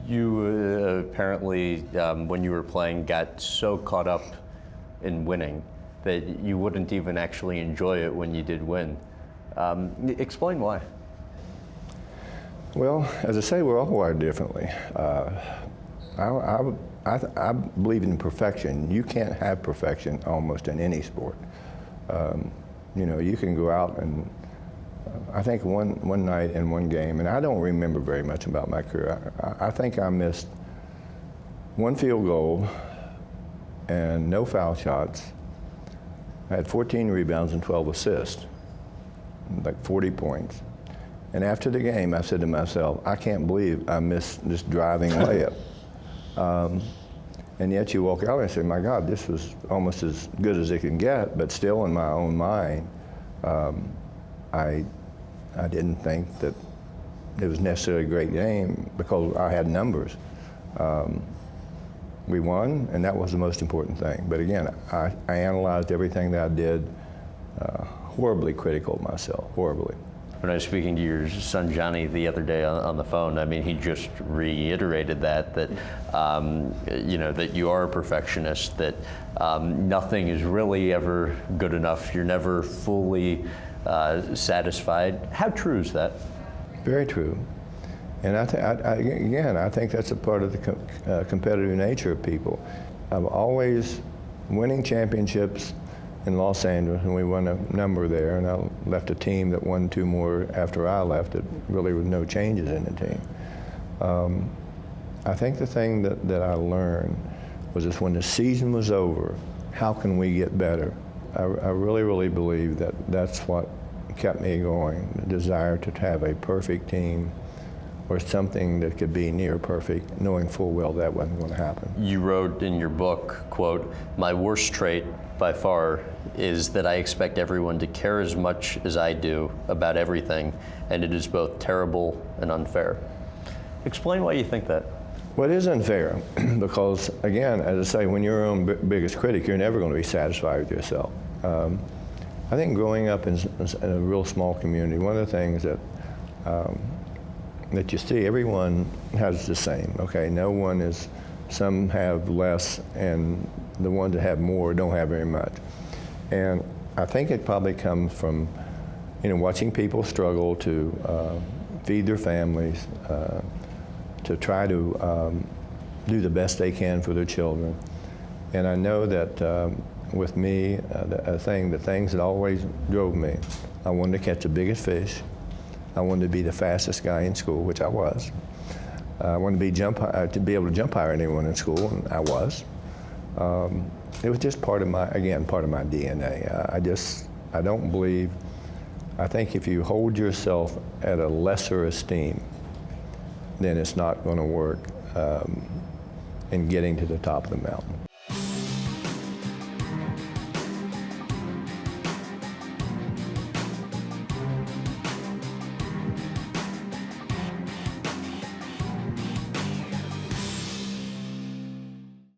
You apparently, when you were playing, got so caught up in winning that you wouldn't even actually enjoy it when you did win. Explain why. Well, as I say, we're all wired differently. I believe in perfection. You can't have perfection almost in any sport. You know, you can go out and I think one night in one game, and I don't remember very much about my career. I think I missed one field goal and no foul shots. I had 14 rebounds and 12 assists, like 40 points. And after the game, I said to myself, I can't believe I missed this driving layup. And yet you walk out and say, my God, this was almost as good as it can get, but still in my own mind, I didn't think that it was necessarily a great game because I had numbers. We won, and that was the most important thing. But again, I analyzed everything that I did, horribly critical of myself, horribly. When I was speaking to your son Johnny the other day on the phone, I mean, he just reiterated that you know, that you are a perfectionist, that nothing is really ever good enough. You're never fully satisfied. How true is that? Very true. And I think that's a part of the competitive nature of people. I've always winning championships in Los Angeles, and we won a number there, and I left a team that won 2 more after I left. It really was no changes in the team. I think the thing that I learned was just when the season was over, how can we get better? I really, really believe that that's what kept me going, the desire to have a perfect team or something that could be near perfect, knowing full well that wasn't going to happen. You wrote in your book, quote, "My worst trait by far is that I expect everyone to care as much as I do about everything, and it is both terrible and unfair." Explain why you think that. Well, it is unfair because, again, as I say, when you're your own biggest critic, you're never going to be satisfied with yourself. I think growing up in a real small community, one of the things that you see, everyone has the same, okay? No one is, some have less, and the ones that have more don't have very much. And I think it probably comes from, you know, watching people struggle to feed their families, to try to do the best they can for their children. And I know that with me, the things that always drove me, I wanted to catch the biggest fish. I wanted to be the fastest guy in school, which I was. I wanted to be able to jump higher than anyone in school, and I was. It was just part of my DNA. I don't believe, I think if you hold yourself at a lesser esteem, then it's not going to work in getting to the top of the mountain.